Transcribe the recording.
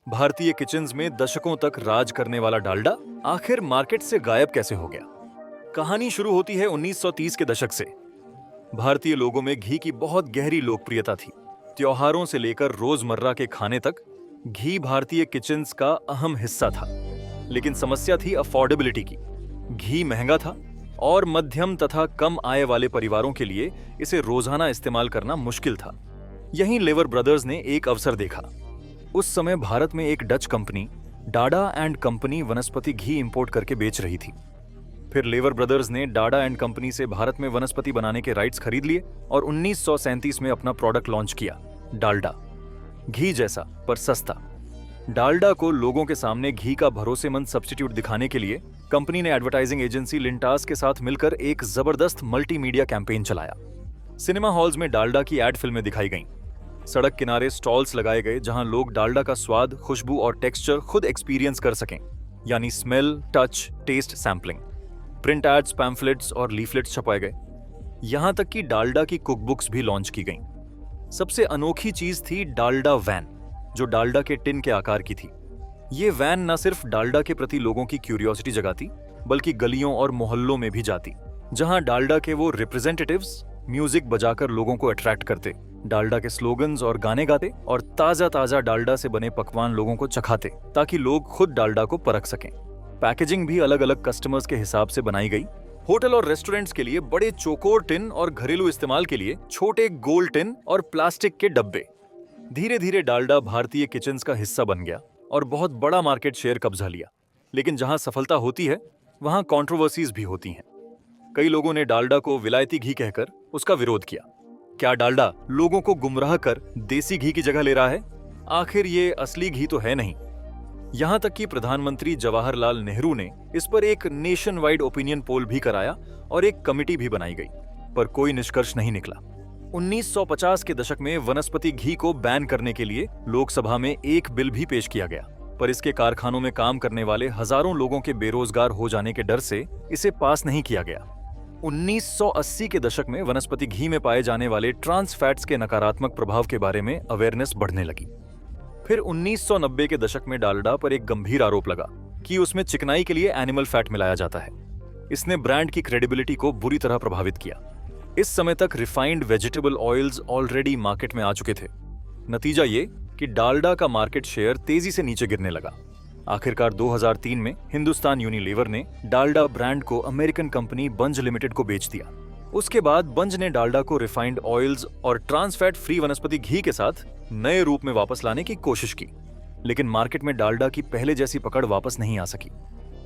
भारतीय किचन्स में दशकों तक राज करने वाला डालडा आखिर मार्केट से गायब कैसे हो गया? कहानी शुरू होती है 1930 के दशक से। भारतीय लोगों में घी की बहुत गहरी लोकप्रियता थी। त्योहारों से लेकर रोजमर्रा के खाने तक घी भारतीय किचन्स का अहम हिस्सा था। लेकिन समस्या थी अफोर्डेबिलिटी की। घी महंगा था और मध्यम तथा कम आय वाले परिवारों के लिए इसे रोजाना इस्तेमाल करना मुश्किल था। यहीं लेवर ब्रदर्स ने एक अवसर देखा। उस समय भारत में एक Dutch company Dada and company वनस्पति घी इंपोर्ट करके बेच रही थी। फिर लेवर ब्रदर्स ने डाडा एंड कंपनी से भारत में वनस्पति बनाने के राइट्स खरीद लिए और 1937 में अपना प्रोडक्ट लॉन्च किया, डालडा। घी जैसा पर सस्ता। डालडा को लोगों के सामने घी का भरोसेमंद सब्स्टिट्यूट दिखाने के लिए कंपनी ने एडवर्टाइजिंग एजेंसी लिंटास के साथ मिलकर एक जबरदस्त मल्टीमीडिया कैंपेन चलाया। सिनेमा हॉल्स में डालडा की एड फिल्में दिखाई गईं। सड़क किनारे स्टॉल्स लगाए गए जहां लोग डालडा का स्वाद, खुशबू और टेक्सचर खुद एक्सपीरियंस कर सकें, यानी smell, touch, taste sampling. Print ads, pamphlets और लीफलेट्स छपाए गए। यहां तक कि डालडा की कुकबुक्स भी लॉन्च की गईं। सबसे अनोखी चीज थी डालडा वैन, जो डालडा के टिन के आकार की थी। ये वैन न सिर्फ डालडा के प्रति लोगों की क्यूरियोसिटी जगाती, बल्कि गलियों और मोहल्लों में भी जाती, जहां डालडा के वो रिप्रेजेंटेटिव्स म्यूजिक बजाकर लोगों को अट्रैक्ट करते, डालडा के स्लोगन्स और गाने गाते और ताजा ताजा डालडा से बने पकवान लोगों को चखाते, ताकि लोग खुद डालडा को परख सकें। पैकेजिंग भी अलग अलग कस्टमर्स के हिसाब से बनाई गई। होटल और रेस्टोरेंट्स के लिए बड़े चौकोर टिन और घरेलू इस्तेमाल के लिए छोटे गोल टिन और प्लास्टिक के डब्बे। धीरे धीरे डालडा भारतीय किचन्स का हिस्सा बन गया और बहुत बड़ा मार्केट शेयर कब्जा लिया। लेकिन जहां सफलता होती है, वहां कंट्रोवर्सीज भी होती हैं। कई लोगों ने डालडा को विलायती घी कहकर उसका विरोध किया। क्या डालडा लोगों को गुमराह कर देसी घी की जगह ले रहा है? आखिर ये असली घी तो है नहीं। यहां तक कि प्रधानमंत्री जवाहरलाल नेहरू ने इस पर एक नेशन वाइड ओपिनियन पोल भी कराया और एक कमिटी भी बनाई गई, पर कोई निष्कर्ष नहीं निकला। 1950 के दशक में वनस्पति घी को बैन करने के लिए लोकसभा में एक बिल भी पेश किया गया, पर इसके कारखानों में काम करने वाले हजारों लोगों के बेरोजगार हो जाने के डर से इसे पास नहीं किया गया। 1980 के दशक में वनस्पति घी में पाए जाने वाले ट्रांस फैट्स के नकारात्मक प्रभाव के बारे में अवेयरनेस बढ़ने लगी। फिर 1990 के दशक में डालडा पर एक गंभीर आरोप लगा कि उसमें चिकनाई के लिए एनिमल फैट मिलाया जाता है। इसने ब्रांड की क्रेडिबिलिटी को बुरी तरह प्रभावित किया। इस समय तक refined vegetable oils already market में आ चुके थे। नतीजा ये कि डालडा का मार्केट शेयर तेजी से नीचे गिरने लगा। आखिरकार 2003 में हिंदुस्तान यूनिलीवर ने डालडा ब्रांड को अमेरिकन कंपनी बंज लिमिटेड को बेच दिया। उसके बाद बंज ने डालडा को रिफाइंड ऑयल्स और ट्रांस फैट फ्री वनस्पति घी के साथ नए रूप में वापस लाने की कोशिश की, लेकिन मार्केट में डालडा की पहले जैसी पकड़ वापस नहीं आ सकी।